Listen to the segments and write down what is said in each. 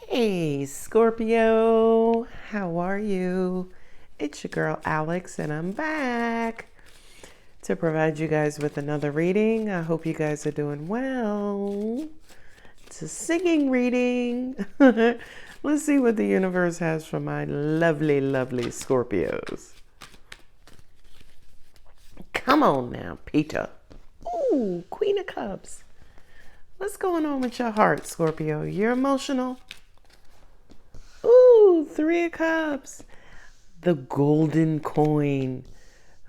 Hey Scorpio, how are you? It's your girl Alex and I'm back to provide you guys with another reading. I hope you guys are doing well. It's a singing reading. Let's see what the universe has for my lovely, lovely Scorpios. Come on now, Peter. Ooh, Queen of Cups. What's going on with your heart, Scorpio? You're emotional? Ooh, Three of Cups. The golden coin.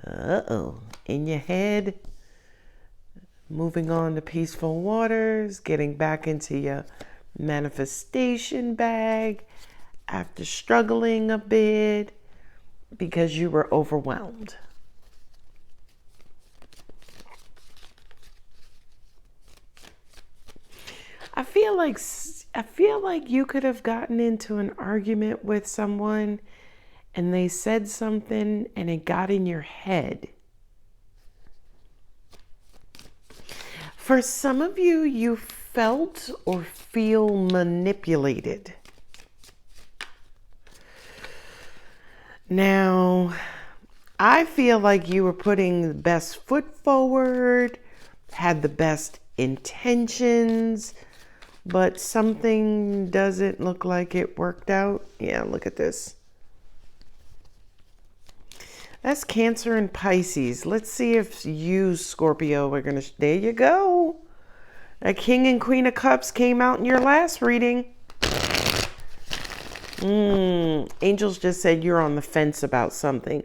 Uh-oh. In your head. Moving on to peaceful waters. Getting back into your manifestation bag after struggling a bit because you were overwhelmed. I feel like you could have gotten into an argument with someone and they said something and it got in your head. For some of you, you felt or feel manipulated. Now, I feel like you were putting the best foot forward, had the best intentions, but something doesn't look like it worked out. Yeah, look at this. That's Cancer and Pisces. Let's see if you, Scorpio, are going to... There you go. A King and Queen of Cups came out in your last reading. Angels just said you're on the fence about something.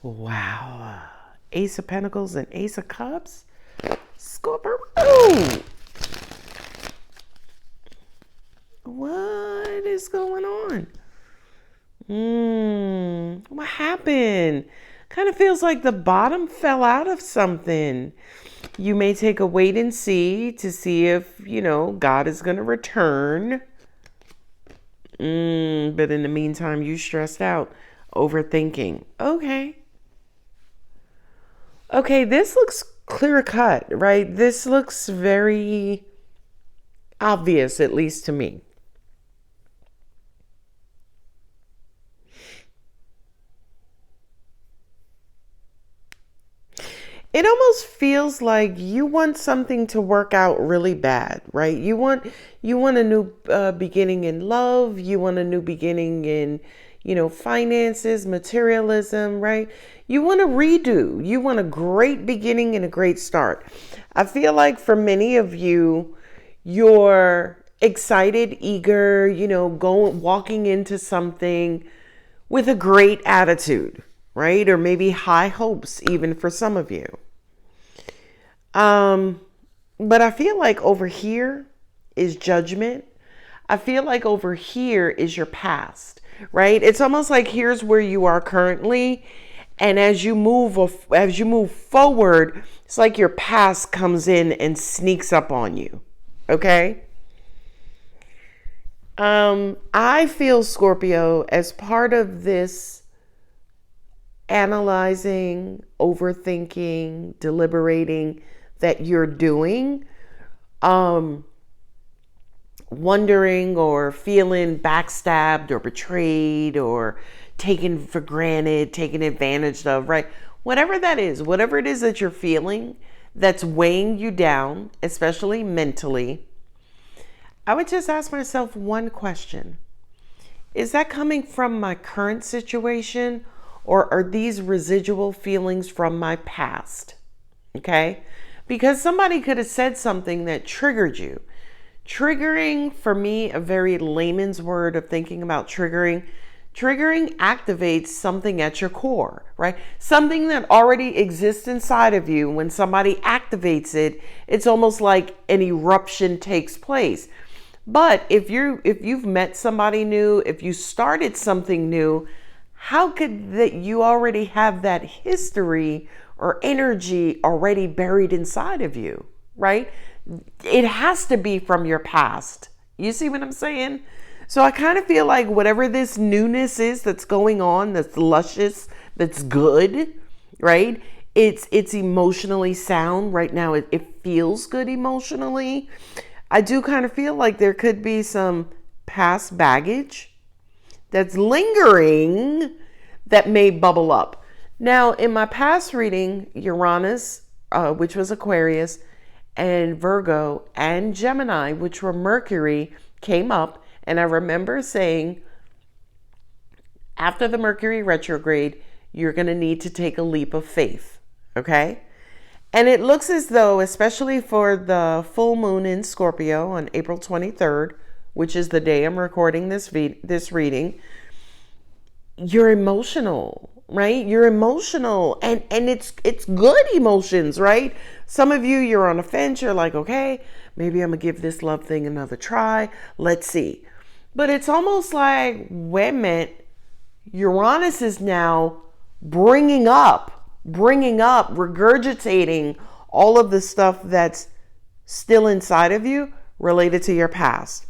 Wow. Ace of Pentacles and Ace of Cups. Scorpio. What is going on? What happened? Kind of feels like the bottom fell out of something. You may take a wait and see to see if, God is going to return. But in the meantime, you stressed out, overthinking. Okay, this looks clear cut, right? This looks very obvious, at least to me. It almost feels like you want something to work out really bad, right? You want a new beginning in love. You want a new beginning in, finances, materialism, right? You want a redo. You want a great beginning and a great start. I feel like for many of you, you're excited, eager, walking into something with a great attitude, right? Or maybe high hopes even for some of you. But I feel like over here is judgment. I feel like over here is your past, right? It's almost like here's where you are currently. And as you move forward, it's like your past comes in and sneaks up on you. Okay? I feel, Scorpio, as part of this analyzing, overthinking, deliberating that you're doing, wondering or feeling backstabbed or betrayed or taken for granted, taken advantage of, right? Whatever it is that you're feeling that's weighing you down, especially mentally, I would just ask myself one question. Is that coming from my current situation, or are these residual feelings from my past? Okay? Because somebody could have said something that triggered you. Triggering, for me, a very layman's word of thinking about triggering. Triggering activates something at your core, right? Something that already exists inside of you. When somebody activates it, it's almost like an eruption takes place. But if you've met somebody new, if you started something new, how could that you already have that history or energy already buried inside of you, right? It has to be from your past. You see what I'm saying? So I kind of feel like whatever this newness is that's going on, that's luscious, that's good, right? It's emotionally sound right now. It feels good emotionally. I do kind of feel like there could be some past baggage that's lingering that may bubble up. Now, in my past reading, Uranus, which was Aquarius, and Virgo and Gemini, which were Mercury, came up. And I remember saying, after the Mercury retrograde, you're going to need to take a leap of faith. Okay? And it looks as though, especially for the full moon in Scorpio on April 23rd, which is the day I'm recording this reading, you're emotional, right? You're emotional, and it's good emotions, right? Some of you're on a fence. You're like, okay, maybe I'm gonna give this love thing another try. Let's see. But it's almost like, wait a minute, Uranus is now bringing up, regurgitating all of the stuff that's still inside of you related to your past.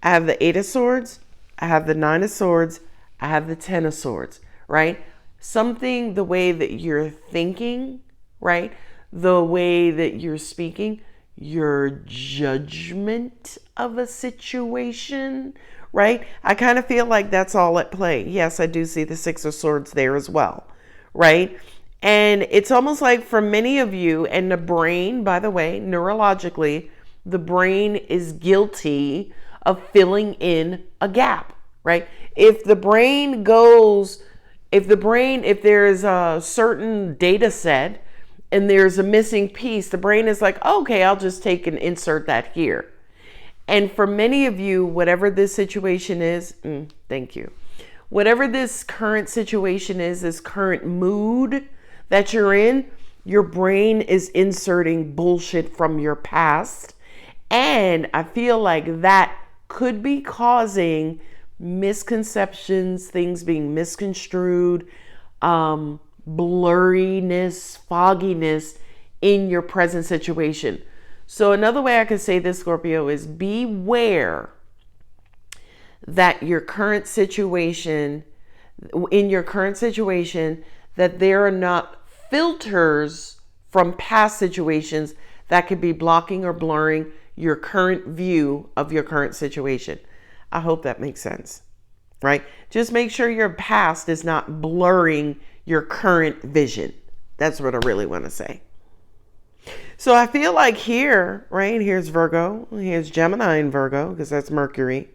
I have the Eight of Swords, I have the Nine of Swords, I have the Ten of Swords, right? Something, the way that you're thinking, right? The way that you're speaking, your judgment of a situation, right? I kind of feel like that's all at play. Yes, I do see the Six of Swords there as well, right? And it's almost like for many of you, and the brain, by the way, neurologically, the brain is guilty of filling in a gap, right? If there's a certain data set and there's a missing piece, the brain is like, okay, I'll just take and insert that here. And for many of you, whatever this situation is, thank you. Whatever this current situation is, this current mood that you're in, your brain is inserting bullshit from your past. And I feel like that could be causing misconceptions, things being misconstrued, blurriness, fogginess in your present situation. So another way I could say this, Scorpio, is beware that in your current situation, that there are not filters from past situations that could be blocking or blurring your current view of your current situation. I hope that makes sense, right? Just make sure your past is not blurring your current vision. That's what I really want to say. So I feel like here, right? Here's Virgo. Here's Gemini and Virgo, because that's Mercury,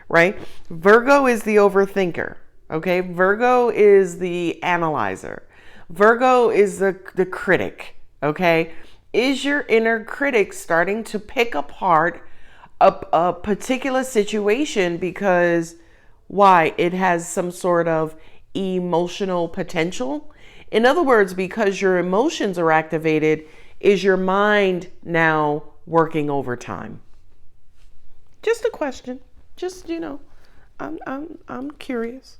right? Virgo is the overthinker, okay? Virgo is the analyzer. Virgo is the critic, okay? Is your inner critic starting to pick apart a particular situation because why? It has some sort of emotional potential. In other words, because your emotions are activated, is your mind now working overtime? Just a question. Just, I'm curious.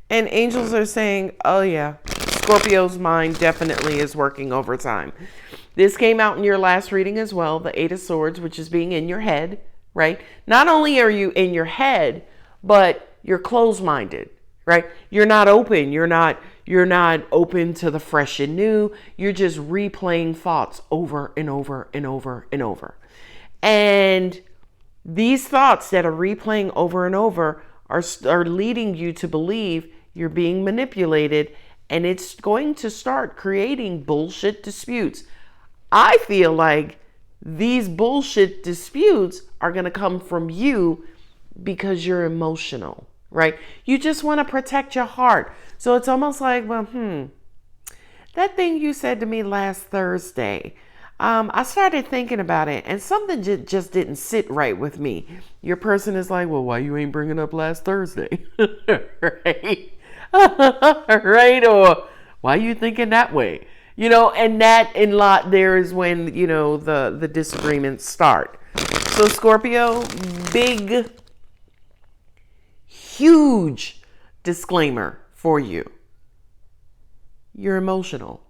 And angels are saying, oh yeah, Scorpio's mind definitely is working overtime. This came out in your last reading as well, the Eight of Swords, which is being in your head, right? Not only are you in your head, but you're closed-minded, right? You're not open. You're not open to the fresh and new. You're just replaying thoughts over and over and over and over. And these thoughts that are replaying over and over are leading you to believe you're being manipulated, and it's going to start creating bullshit disputes. I feel like these bullshit disputes are going to come from you because you're emotional, right? You just want to protect your heart. So it's almost like, well, that thing you said to me last Thursday, I started thinking about it and something just didn't sit right with me. Your person is like, well, why you ain't bringing up last Thursday? Right? Right? Or why are you thinking that way? And that in lot there is when, the disagreements start. So Scorpio, big, huge disclaimer for you. You're emotional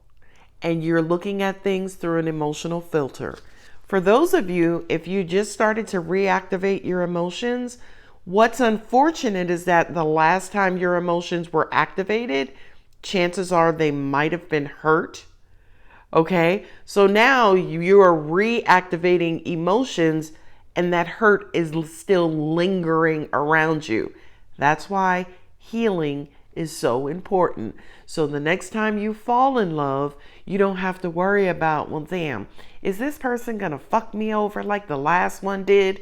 and you're looking at things through an emotional filter. For those of you, if you just started to reactivate your emotions, what's unfortunate is that the last time your emotions were activated, chances are they might have been hurt. Okay, so now you are reactivating emotions and that hurt is still lingering around you. That's why healing is so important. So the next time you fall in love, you don't have to worry about, well, damn, is this person gonna fuck me over like the last one did?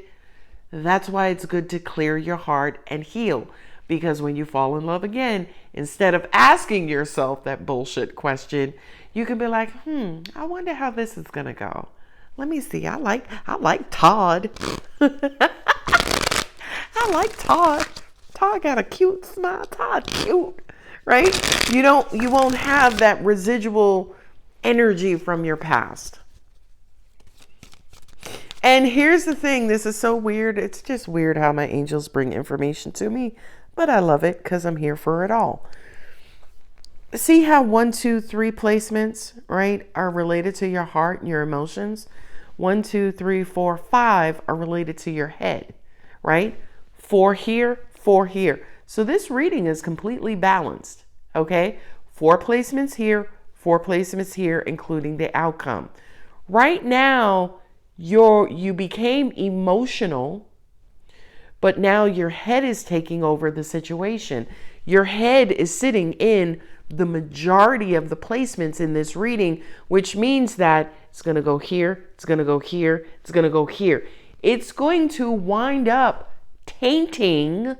That's why it's good to clear your heart and heal. Because when you fall in love again, instead of asking yourself that bullshit question, you can be like, I wonder how this is gonna go. Let me see. I like Todd. I like Todd. Todd got a cute smile. Todd cute, right? You won't have that residual energy from your past. And here's the thing, this is so weird. It's just weird how my angels bring information to me, but I love it because I'm here for it all. See how 1, 2, 3 placements, right, are related to your heart and your emotions? 1, 2, 3, 4, 5 are related to your head, right? 4 here, 4 here. So this reading is completely balanced, okay? 4 placements here, 4 placements here, including the outcome. Right now, you became emotional, but now your head is taking over the situation. Your head is sitting in the majority of the placements in this reading, which means that it's going to go here, it's going to go here, it's going to go here. It's going to wind up tainting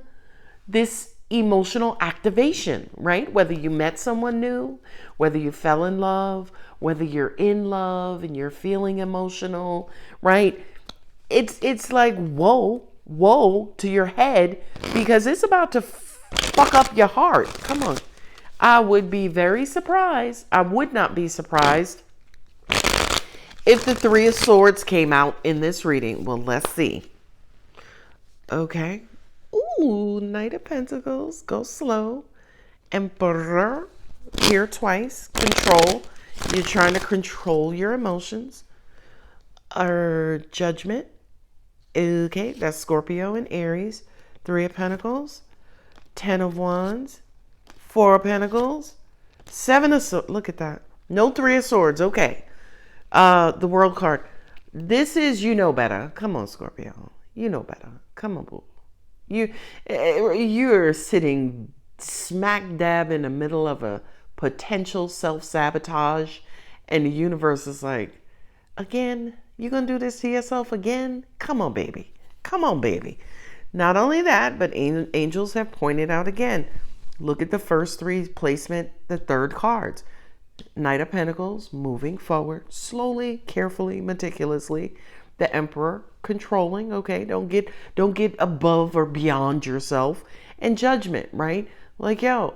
this emotional activation, right? Whether you met someone new, whether you fell in love, whether you're in love and you're feeling emotional, right? It's like whoa to your head, because it's about to fuck up your heart. Come on. I would be very surprised. I would not be surprised if the 3 of Swords came out in this reading. Well, let's see. Okay. Ooh, Knight of Pentacles. Go slow. Emperor. Here twice. Control. You're trying to control your emotions. Judgment. Okay, that's Scorpio and Aries. 3 of Pentacles. 10 of Wands. 4 of Pentacles. 7 of Swords. Look at that. No 3 of Swords. Okay. The World card. This is, you know better. Come on, Scorpio. You know better. Come on, boo. You're sitting smack dab in the middle of a potential self-sabotage, and the universe is like, again, you gonna do this to yourself again? Come on, baby. Come on, baby. Not only that, but angels have pointed out again. Look at the first 3 placement, the 3rd cards. Knight of Pentacles, moving forward, slowly, carefully, meticulously. The Emperor, controlling, okay? Don't get above or beyond yourself. And Judgment, right? Like, yo,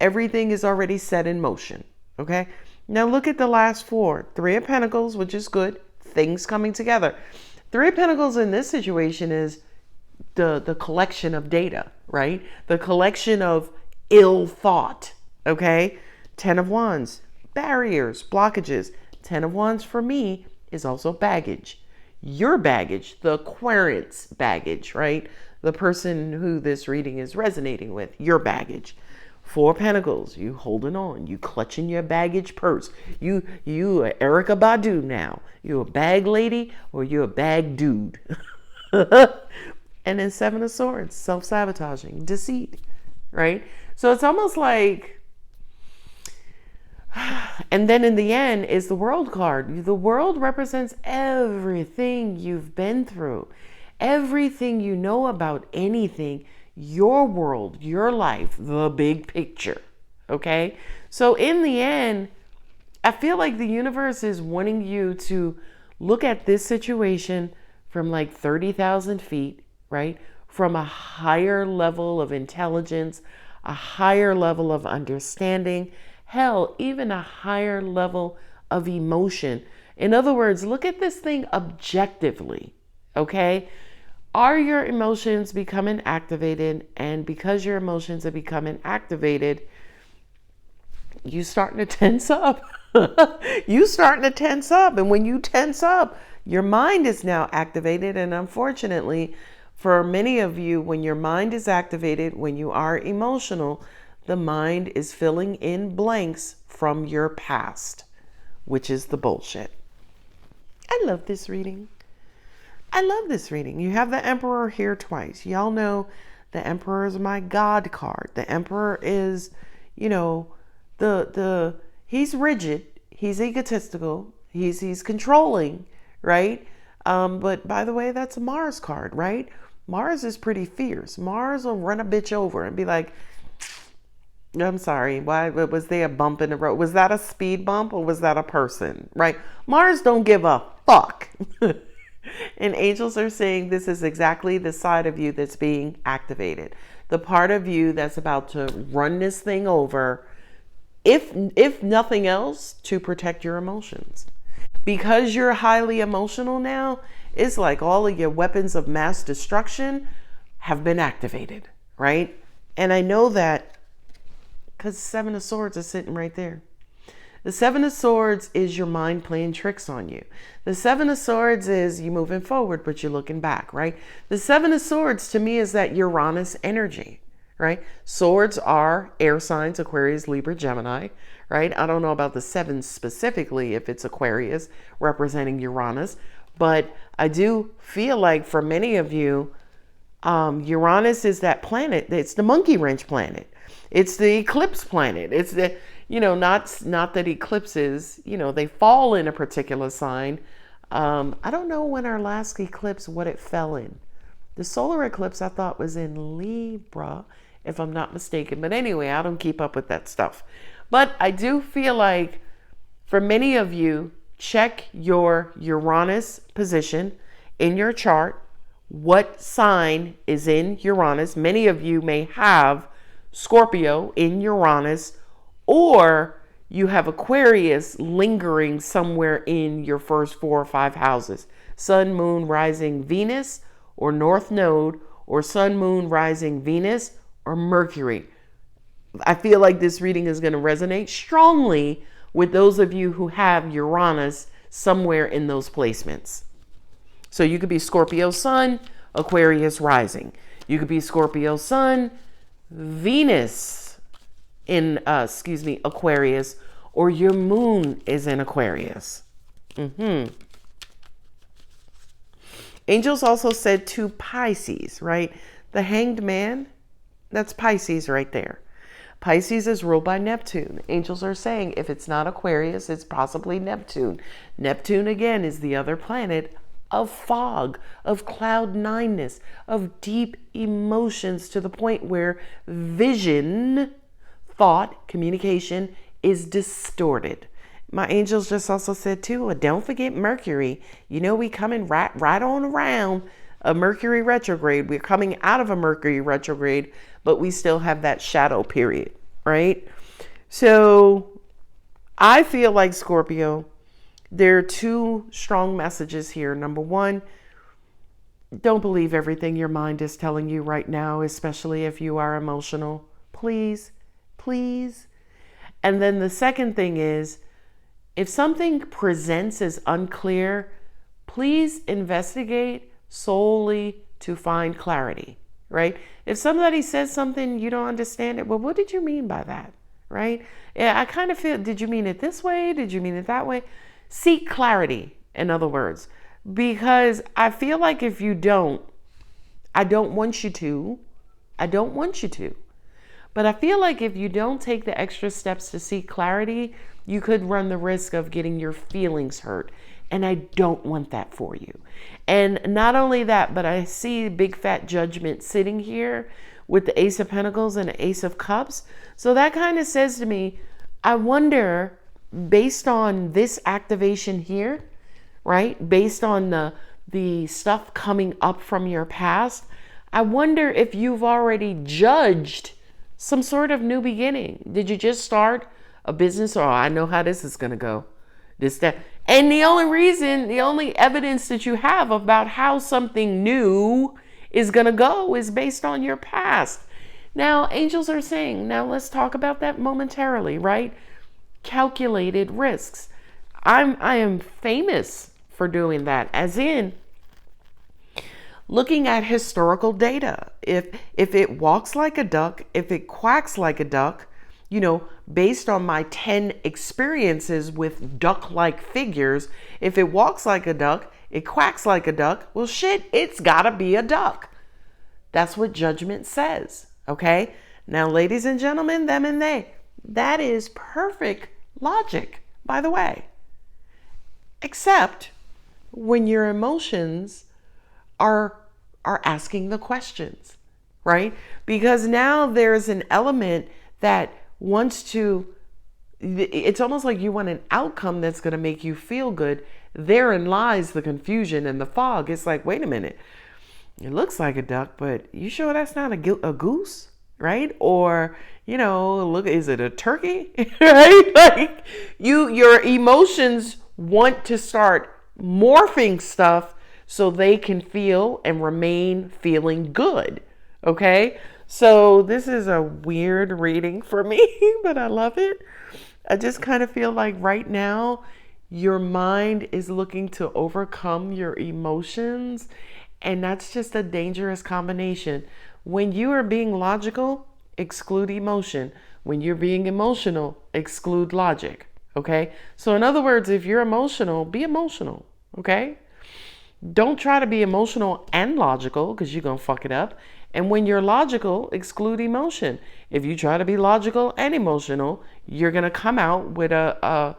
everything is already set in motion, okay? Now look at the last 4. 3 of Pentacles, which is good. Things coming together. 3 of Pentacles in this situation is the collection of data, right? The collection of ill thought, okay? 10 of Wands, barriers, blockages. 10 of Wands for me is also baggage. Your baggage, the Aquarius baggage, right? The person who this reading is resonating with, your baggage. 4 Pentacles, you holding on, you clutching your baggage purse. You are Erica Badu now. You a bag lady or you a bag dude? And then 7 of Swords, self-sabotaging, deceit, right? So it's almost like, and then in the end is the World card. The World represents everything you've been through, everything you know about anything, your world, your life, the big picture, okay? So in the end, I feel like the universe is wanting you to look at this situation from like 30,000 feet, right? From a higher level of intelligence, a higher level of understanding, hell, even a higher level of emotion. In other words, look at this thing objectively, okay? Are your emotions becoming activated? And because your emotions are becoming activated, you starting to tense up. You starting to tense up. And when you tense up, your mind is now activated. And unfortunately, for many of you, when your mind is activated, when you are emotional, the mind is filling in blanks from your past, which is the bullshit. I love this reading. I love this reading. You have the Emperor here twice. Y'all know the Emperor is my God card. The Emperor is, you know, he's rigid, he's egotistical, he's controlling, right? But by the way, that's a Mars card, right? Mars is pretty fierce. Mars will run a bitch over and be like, I'm sorry, why was there a bump in the road? Was that a speed bump or was that a person, right? Mars don't give a fuck. And angels are saying this is exactly the side of you that's being activated. The part of you that's about to run this thing over, if nothing else, to protect your emotions. Because you're highly emotional now, it's like all of your weapons of mass destruction have been activated, right? And I know that because the Seven of Swords is sitting right there. The Seven of Swords is your mind playing tricks on you. The Seven of Swords is you moving forward, but you're looking back, right? The Seven of Swords to me is that Uranus energy, right? Swords are air signs, Aquarius, Libra, Gemini, right? I don't know about the seven specifically if it's Aquarius representing Uranus, but I do feel like for many of you, Uranus is that planet. It's the monkey wrench planet. It's the eclipse planet. It's the, not that eclipses, they fall in a particular sign. I don't know when our last eclipse, what it fell in. The solar eclipse I thought was in Libra, if I'm not mistaken. But anyway, I don't keep up with that stuff. But I do feel like for many of you, check your Uranus position in your chart. What sign is in Uranus? Many of you may have Scorpio in Uranus, or you have Aquarius lingering somewhere in your first 4 or 5 houses. Sun, Moon, Rising, Venus, or North Node, or Sun, Moon, Rising, Venus, or Mercury. I feel like this reading is going to resonate strongly with those of you who have Uranus somewhere in those placements. So you could be Scorpio Sun, Aquarius Rising. You could be Scorpio Sun, Venus in, Aquarius, or your moon is in Aquarius. Angels also said to Pisces, right? The Hanged Man, that's Pisces right there. Pisces is ruled by Neptune. Angels are saying if it's not Aquarius, it's possibly Neptune. Neptune, again, is the other planet of fog, of cloud nineness, of deep emotions to the point where vision, thought, communication is distorted. My angels just also said too, don't forget Mercury. We coming right on around a Mercury retrograde. We're coming out of a Mercury retrograde, but we still have that shadow period, right? So I feel like Scorpio, there are 2 strong messages here. Number 1, don't believe everything your mind is telling you right now, especially if you are emotional. Please, please. And then the second thing is, if something presents as unclear, please investigate solely to find clarity, right? If somebody says something, you don't understand it, well, what did you mean by that, right? Yeah, I kind of feel, did you mean it this way? Did you mean it that way? Seek clarity, in other words, because I feel like if you don't, I don't want you to, but I feel like if you don't take the extra steps to seek clarity, you could run the risk of getting your feelings hurt. And I don't want that for you. And not only that, but I see big fat judgment sitting here with the Ace of Pentacles and the Ace of Cups. So that kind of says to me, I wonder, based on this activation here, right? Based on the stuff coming up from your past, I wonder if you've already judged some sort of new beginning. Did you just start a business? Or I know how this is going to go. This, that. And the only evidence that you have about how something new is going to go is based on your past. Now, angels are saying, now let's talk about that momentarily, right? Calculated risks. I am famous for doing that, as in looking at historical data. If it walks like a duck, if it quacks like a duck, based on my 10 experiences with duck-like figures, if it walks like a duck, It quacks like a duck. Well, shit, it's gotta be a duck. That's what judgment says. Okay? Now, ladies and gentlemen, them and they, that is perfect logic, by the way. Except when your emotions are asking the questions, right? Because now there's an element that wants to, it's almost like you want an outcome that's going to make you feel good. Therein lies the confusion and the fog. It's like, wait a minute, it looks like a duck, but you sure that's not a goose, right? Or, look, is it a turkey? Right? Like your emotions want to start morphing stuff so they can feel and remain feeling good. Okay? So this is a weird reading for me, but I love it. I just kind of feel like right now your mind is looking to overcome your emotions, and that's just a dangerous combination. When you are being logical, exclude emotion. When you're being emotional, exclude logic. Okay? So in other words, if you're emotional, be emotional. Okay? Don't try to be emotional and logical because you're going to fuck it up. And when you're logical, exclude emotion. If you try to be logical and emotional, you're going to come out with a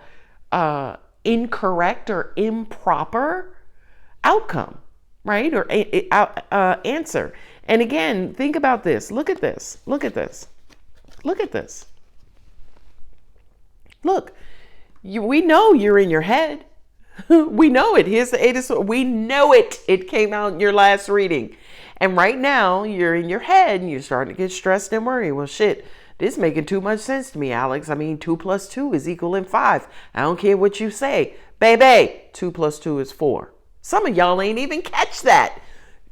incorrect or improper outcome, right? Or answer. And again, think about this. Look at this. Look at this. Look at this. Look, we know you're in your head. We know it. Here's the 8 of Swords. We know it. It came out in your last reading. And right now, you're in your head and you're starting to get stressed and worried. Well, shit, this is making too much sense to me, Alex. I mean, 2 plus 2 is equaling 5. I don't care what you say. Baby, 2 plus 2 is 4. Some of y'all ain't even catch that.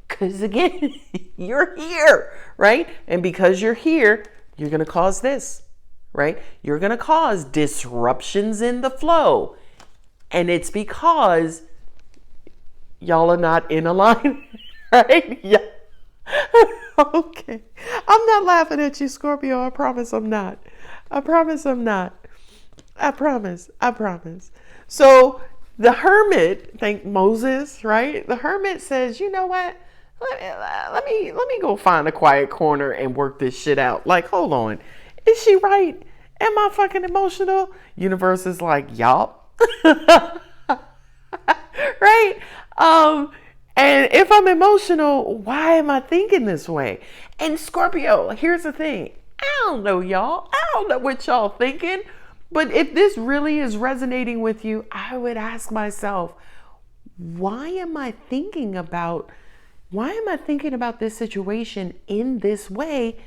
Because again, you're here, right? And because you're here, you're going to cause this, right? You're going to cause disruptions in the flow. And it's because y'all are not in alignment, right? Yeah. Okay. I'm not laughing at you, Scorpio. I promise I'm not. I promise I'm not. I promise. I promise. So the hermit, thank Moses, right? The hermit says, you know what? Let me go find a quiet corner and work this shit out. Like, hold on. Is she right? Am I fucking emotional? Universe is like, yup. Right? And if I'm emotional, why am I thinking this way? And Scorpio, here's the thing. I don't know, y'all. I don't know what y'all thinking. But if this really is resonating with you, I would ask myself, why am I thinking about this situation in this way?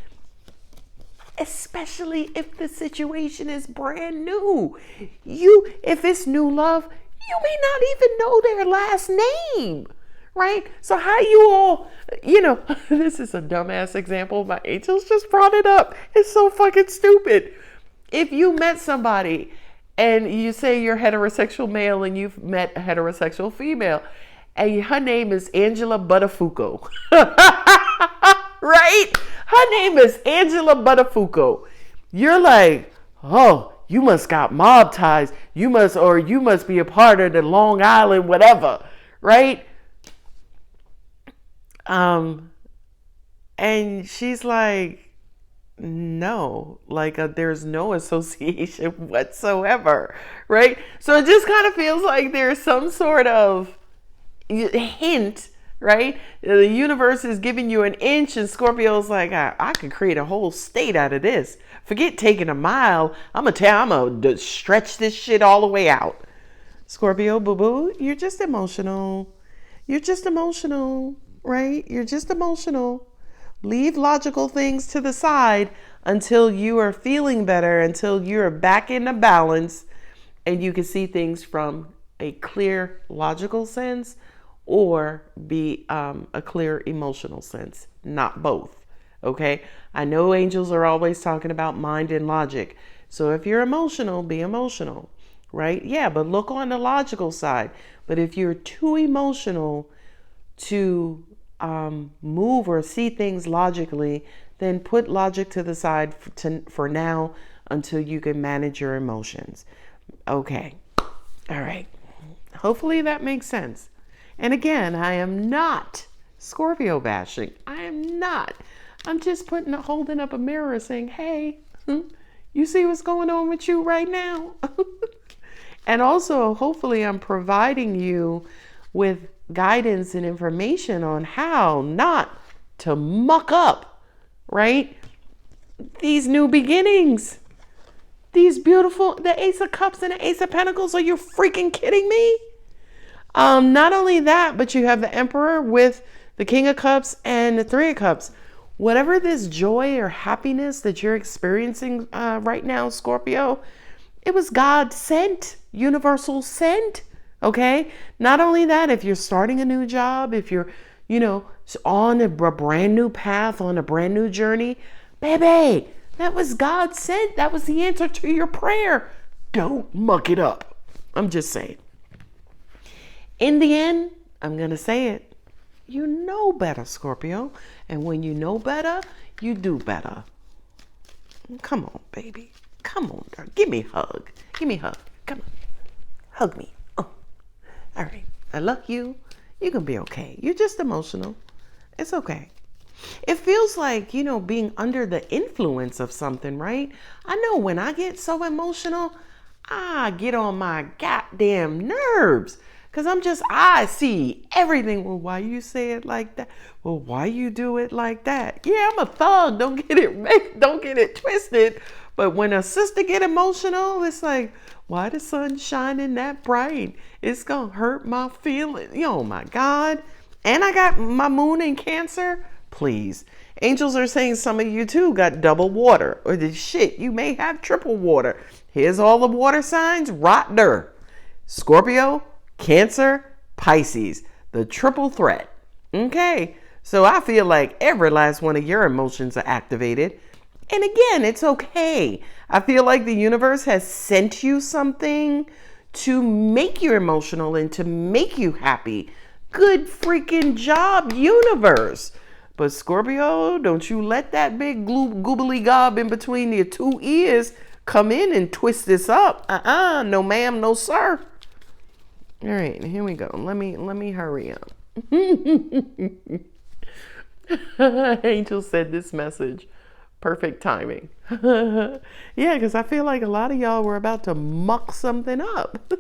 Especially if the situation is brand new. If it's new love, you may not even know their last name, right? So how you all, this is a dumbass example. My angels just brought it up. It's so fucking stupid. If you met somebody and you say you're heterosexual male and you've met a heterosexual female and her name is Angela Buttafuoco, right? Her name is Angela Buttafuoco. You're like, oh, you must got mob ties. You must be a part of the Long Island, whatever, right? And she's like, no, like there's no association whatsoever, right? So it just kind of feels like there's some sort of hint, right? The universe is giving you an inch and Scorpio's like, I could create a whole state out of this. Forget taking a mile. I'm going to stretch this shit all the way out. Scorpio, boo-boo, you're just emotional. You're just emotional, right? You're just emotional. Leave logical things to the side until you are feeling better, until you're back in the balance and you can see things from a clear logical sense or be a clear emotional sense, not both. Okay, I know angels are always talking about mind and logic. So if you're emotional, be emotional, right? Yeah, but look on the logical side. But if you're too emotional to move or see things logically, then put logic to the side for now until you can manage your emotions. Okay, all right. Hopefully that makes sense. And again, I am not Scorpio bashing. I am not. I'm just holding up a mirror saying, hey, you see what's going on with you right now? And also, hopefully, I'm providing you with guidance and information on how not to muck up, right? These new beginnings. These beautiful, the Ace of Cups and the Ace of Pentacles. Are you freaking kidding me? Not only that, but you have the Emperor with the King of Cups and the Three of Cups. Whatever this joy or happiness that you're experiencing right now, Scorpio, it was God sent, universal sent, okay? Not only that, if you're starting a new job, if you're, on a brand new path, on a brand new journey, baby, that was God sent. That was the answer to your prayer. Don't muck it up. I'm just saying. In the end, I'm going to say it. You know better, Scorpio. And when you know better, you do better. Come on, baby. Come on, girl. Give me a hug. Give me a hug. Come on. Hug me. Oh. All right. I love you. You're going to be okay. You're just emotional. It's okay. It feels like, being under the influence of something, right? I know when I get so emotional, I get on my goddamn nerves. Because I see everything. Well, why you say it like that? Well, why you do it like that? Yeah, I'm a thug. Don't get it twisted. But when a sister get emotional, it's like, why the sun shining that bright? It's going to hurt my feelings. Oh, my God. And I got my moon in Cancer. Please. Angels are saying some of you, too, got double water. Or the shit, you may have triple water. Here's all the water signs. Rottner. Scorpio, Cancer, Pisces. The triple threat. Okay. So I feel like every last one of your emotions are activated. And again, it's okay. I feel like the universe has sent you something to make you emotional and to make you happy. Good freaking job, universe. But Scorpio, don't you let that big goobly gob in between your two ears come in and twist this up. No ma'am, no sir. All right, here we go. Let me hurry up. Angel said this message. Perfect timing. Yeah, because I feel like a lot of y'all were about to muck something up.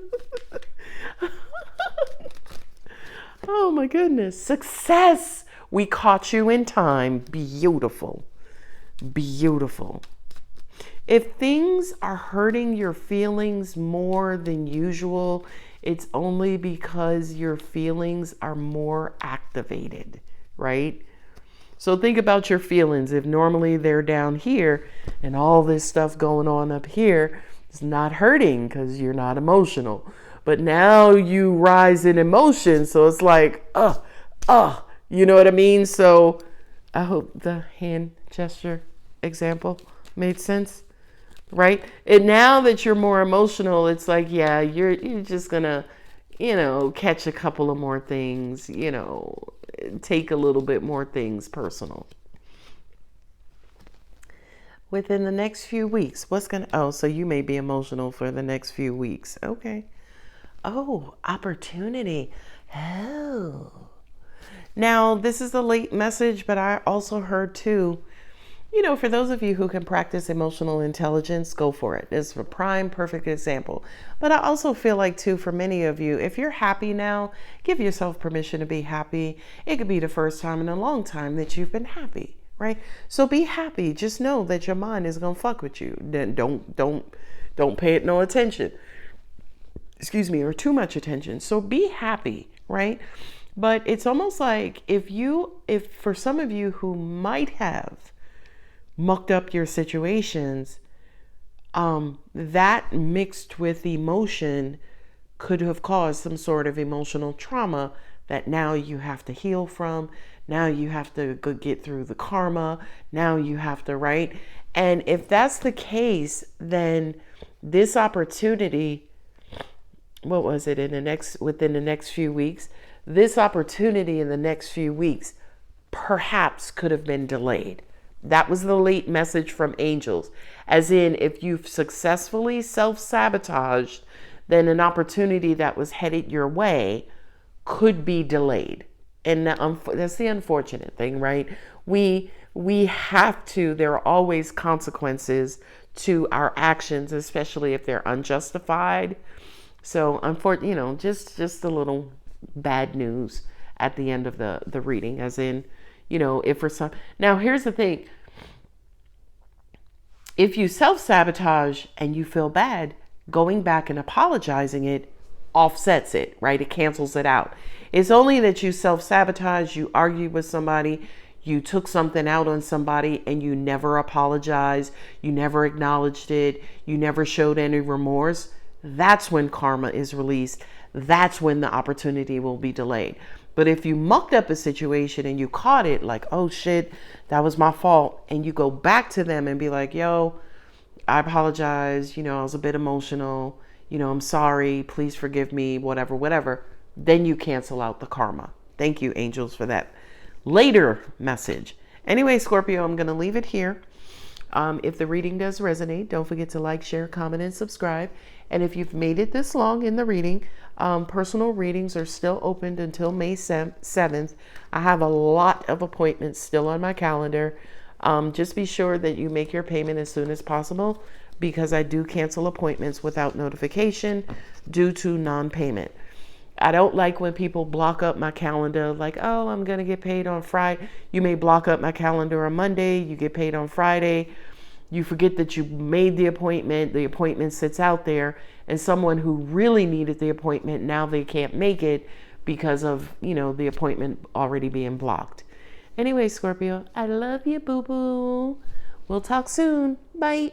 Oh my goodness. Success. We caught you in time. Beautiful. Beautiful. If things are hurting your feelings more than usual, it's only because your feelings are more activated, right? So think about your feelings. If normally they're down here and all this stuff going on up here, it's not hurting because you're not emotional. But now you rise in emotion. So it's like, you know what I mean? So I hope the hand gesture example made sense, right? And now that you're more emotional, it's like, yeah, you're just gonna, catch a couple of more things, take a little bit more things personal. Within the next few weeks, so you may be emotional for the next few weeks. Okay. Oh, opportunity. Oh. Now, this is a late message, but I also heard too, for those of you who can practice emotional intelligence, go for it. It's a prime, perfect example. But I also feel like too, for many of you, if you're happy now, give yourself permission to be happy. It could be the first time in a long time that you've been happy, right? So be happy. Just know that your mind is going to fuck with you. Then don't pay it no attention. Or too much attention. So be happy, right? But it's almost like if for some of you who might have mucked up your situations, that mixed with emotion could have caused some sort of emotional trauma that now you have to heal from. Now you have to go get through the karma. Now you have to, right? And if that's the case, then this opportunity, within the next few weeks, this opportunity in the next few weeks perhaps could have been delayed. That was the late message from angels. As in, if you've successfully self-sabotaged, then an opportunity that was headed your way could be delayed. And that's the unfortunate thing, right? We have to, there are always consequences to our actions, especially if they're unjustified. So unfortunately, just a little bad news at the end of the reading, as in, if for some, now here's the thing. If you self-sabotage and you feel bad, going back and apologizing it offsets it, right? It cancels it out. It's only that you self-sabotage, you argued with somebody, you took something out on somebody and you never apologized, you never acknowledged it, you never showed any remorse. That's when karma is released. That's when the opportunity will be delayed. But if you mucked up a situation and you caught it like, oh shit, that was my fault, and you go back to them and be like, yo, I apologize, I was a bit emotional, I'm sorry, please forgive me, whatever, whatever, then you cancel out the karma. Thank you, angels, for that later message. Anyway, Scorpio, I'm going to leave it here. If the reading does resonate, don't forget to like, share, comment, and subscribe. And if you've made it this long in the reading, personal readings are still opened until May 7th. I have a lot of appointments still on my calendar. Just be sure that you make your payment as soon as possible, because I do cancel appointments without notification due to non-payment. I don't like when people block up my calendar like, oh, I'm going to get paid on Friday. You may block up my calendar on Monday. You get paid on Friday. You forget that you made the appointment sits out there, and someone who really needed the appointment, now they can't make it because of, the appointment already being blocked. Anyway, Scorpio, I love you, boo-boo. We'll talk soon. Bye.